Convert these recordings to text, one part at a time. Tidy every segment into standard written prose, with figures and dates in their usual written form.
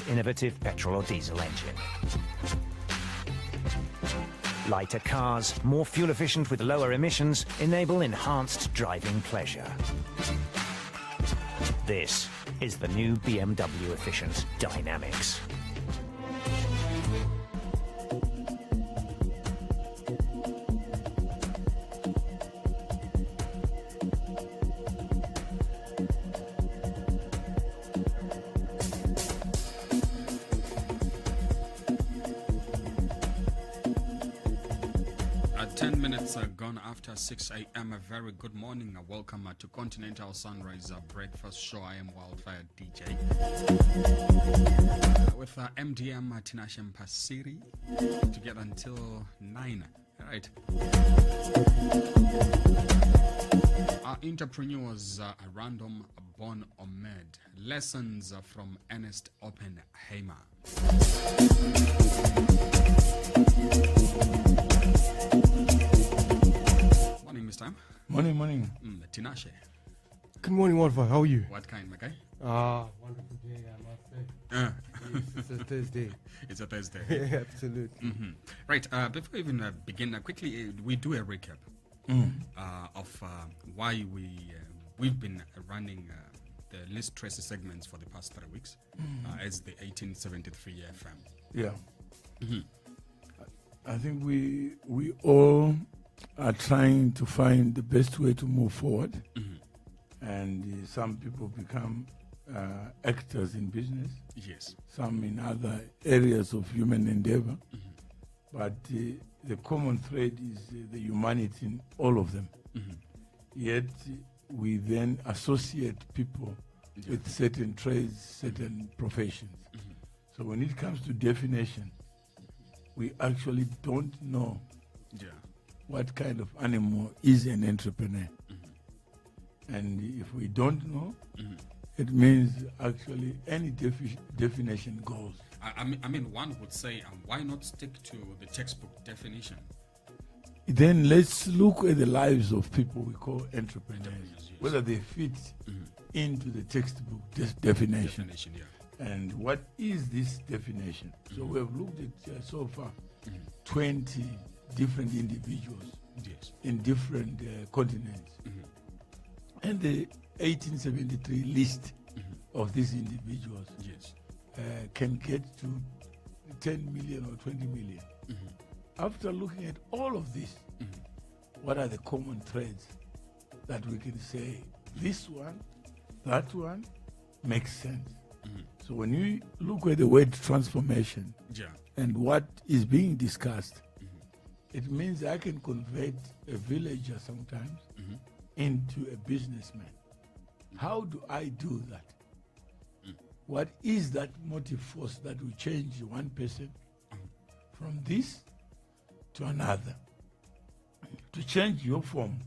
innovative petrol or diesel engine. Lighter cars, more fuel efficient with lower emissions, enable enhanced driving pleasure. This is the new BMW efficient Dynamics. Gone after 6 a.m. A very good morning. Welcome to Continental Sunrise Breakfast Show. I am Wildfire DJ with MDM Tinashe Pasiri together until 9. All right. Our entrepreneurs are random born Omed. Lessons from Ernest Oppenheimer. Morning, Mr. Morning. Tinashe. Good morning, Wildfire. How are you? What kind, my guy? Wonderful day, I must say. Yes, it's a Thursday. It's a Thursday. Yeah, absolutely. Mm-hmm. Right, before we even begin, quickly, we do a recap of why we've been running the List Tracy segments for the past 3 weeks as the 1873 FM. Yeah. I think we all are trying to find the best way to move forward. And some people become actors in business. Yes. Some in other areas of human endeavor. But the common thread is the humanity in all of them. Yet we then associate people with certain trades, certain professions. So when it comes to definition, we actually don't know what kind of animal is an entrepreneur. And if we don't know, it means actually any definition goes. I mean, one would say, why not stick to the textbook definition? Then let's look at the lives of people we call entrepreneurs, whether they fit into the textbook definition. And what is this definition? So we have looked at so far 20 different individuals in different continents. And the 1873 list of these individuals can get to 10 million or 20 million. After looking at all of this, what are the common threads that we can say, this one, that one makes sense? So when you look at the word transformation and what is being discussed, it means I can convert a villager sometimes into a businessman. How do I do that? What is that motive force that will change one person from this to another? To change your form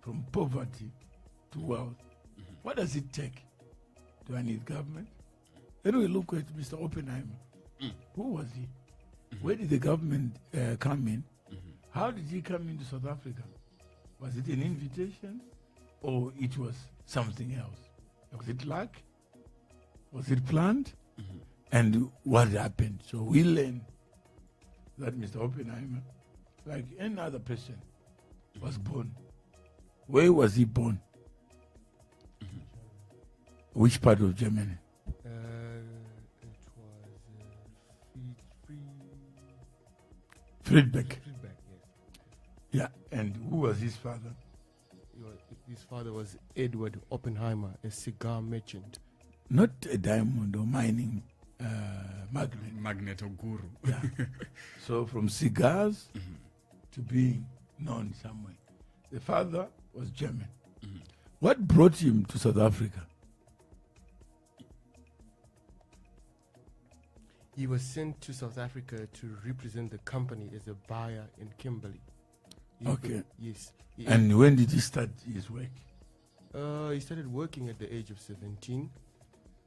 from poverty to wealth. What does it take? Do I need government? Then we look at Mr. Oppenheimer. Who was he? Where did the government come in? How did he come into South Africa? Was it an invitation or it was something else? Was it luck? Was it planned? And what happened? So we learn that Mr. Oppenheimer, like any other person, was born. Where was he born? Which part of Germany? It was Friedberg. Friedberg, yes. Yeah, and who was his father? His father was Edward Oppenheimer, a cigar merchant. Not a diamond or mining magnate. Magnet or guru. Yeah. So from cigars to being known somewhere. The father was German. What brought him to South Africa? He was sent to South Africa to represent the company as a buyer in Kimberley. Okay. Yes. And when did he start his work? He started working at the age of 17.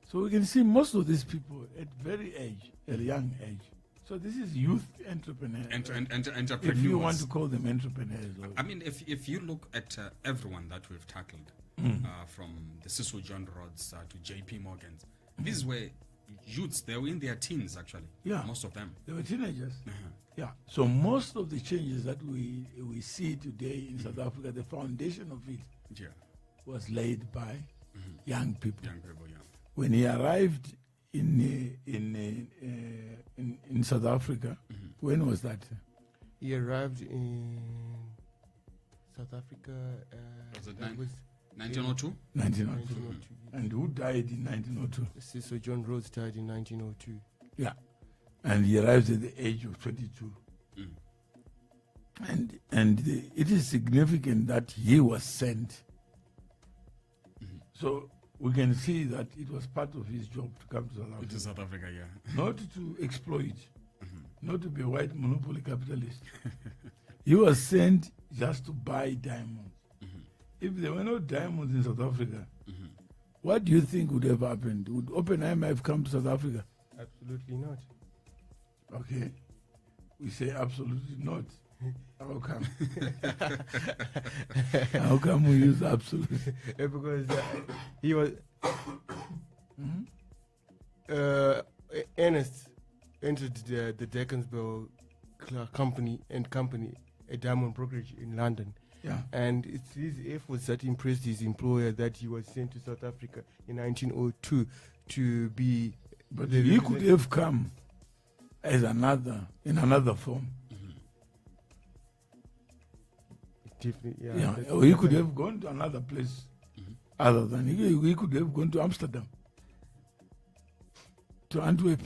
So we can see most of these people at a young age. So this is youth entrepreneurs. Entrepreneurs. If you want to call them entrepreneurs. I mean, if you look at everyone that we've tackled, from the Cecil John Rhodes to JP Morgan's, these were youths. They were in their teens, actually. Yeah. Most of them. They were teenagers. Uh-huh. Yeah. So most of the changes that we see today in South Africa, the foundation of it Yeah. was laid by young people. Young people, yeah. When he arrived in South Africa, when was that? He arrived in South Africa. Was it that was 1902? 1902. 1902. And who died in 1902? Cecil John Rhodes died in 1902. Yeah. And he arrived at the age of 22. And it is significant that he was sent. So we can see that it was part of his job to come to South Africa. To South Africa, yeah. Not to exploit, not to be a white monopoly capitalist. He was sent just to buy diamonds. If there were no diamonds in South Africa, what do you think would have happened? Would Oppenheimer have come to South Africa? Absolutely not. Okay. We say absolutely not. How come? How come we use absolutely? Because he was Ernest entered the Deckensville company, a diamond brokerage in London. Yeah. And it's his efforts that impressed his employer that he was sent to South Africa in 1902 to be. But he could have come as in another form. Definitely, Yeah. Or he could have gone to another place other than he could have gone to Amsterdam, to Antwerp,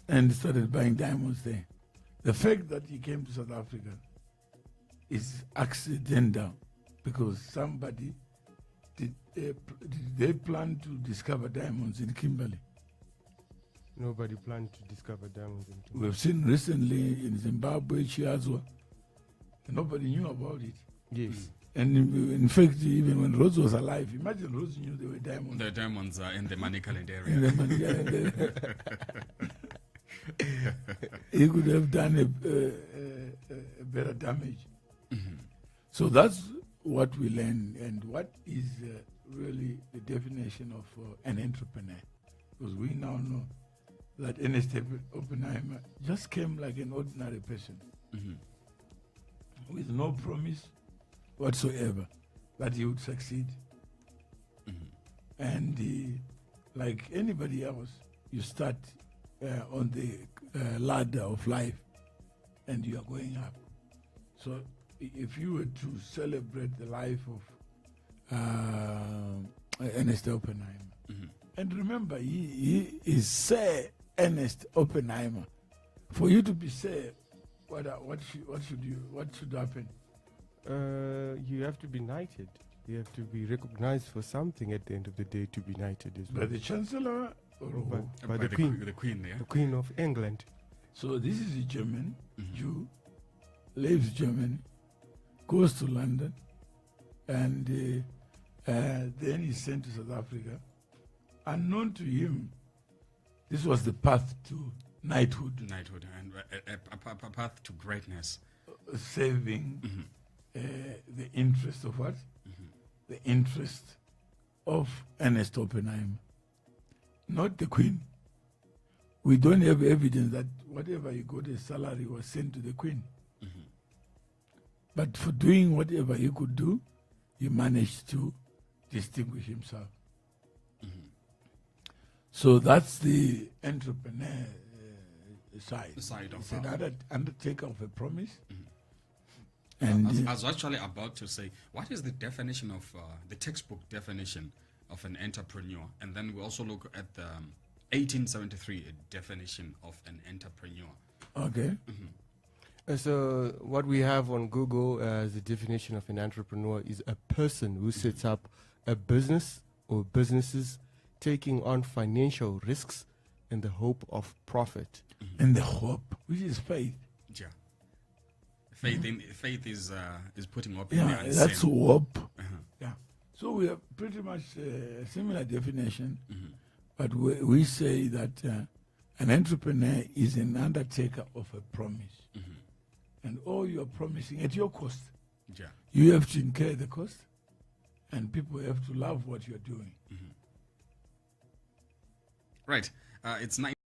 and started buying diamonds there. The fact that he came to South Africa is accidental because somebody did they plan to discover diamonds in Kimberley. Nobody planned to discover diamonds in Kimberley. We've seen recently in Zimbabwe, Chiazwa, nobody knew about it. Yes. And in fact, even when Rhodes was alive, imagine Rhodes knew there were diamonds. The diamonds are in the Manicaland area. In the money, he could have done a better damage. So that's what we learn, and what is really the definition of an entrepreneur. Because we now know that Ernest Oppenheimer just came like an ordinary person with no promise whatsoever that he would succeed. And like anybody else, you start on the ladder of life and you are going up. So if you were to celebrate the life of Ernest Oppenheimer, and remember, he is Sir Ernest Oppenheimer. For you to be Sir, what should happen? You have to be knighted. You have to be recognized for something at the end of the day to be knighted as well. By the Chancellor or By the Queen. The Queen, yeah. The Queen of England. So this is a German Jew, leaves Germany, goes to London, and then he's sent to South Africa. Unknown to him, this was the path to knighthood. Knighthood and a path to greatness. Saving the interest of what? The interest of Ernest Oppenheimer, not the Queen. We don't have evidence that whatever he got as salary was sent to the Queen. But for doing whatever he could do, he managed to distinguish himself. So that's the entrepreneur side. The side of it's another undertaker of a promise. I was actually about to say, what is the definition of the textbook definition of an entrepreneur? And then we also look at the 1873 definition of an entrepreneur. Okay. So what we have on Google as the definition of an entrepreneur is a person who sets up a business or businesses taking on financial risks in the hope of profit. And the hope, which is faith. Yeah. Faith is putting hope in there. That's hope. Yeah. So we have pretty much a similar definition, but we say that an entrepreneur is an undertaker of a promise. And all you are promising at your cost. Yeah. You have to incur the cost, and people have to love what you're doing. Right. It's 9.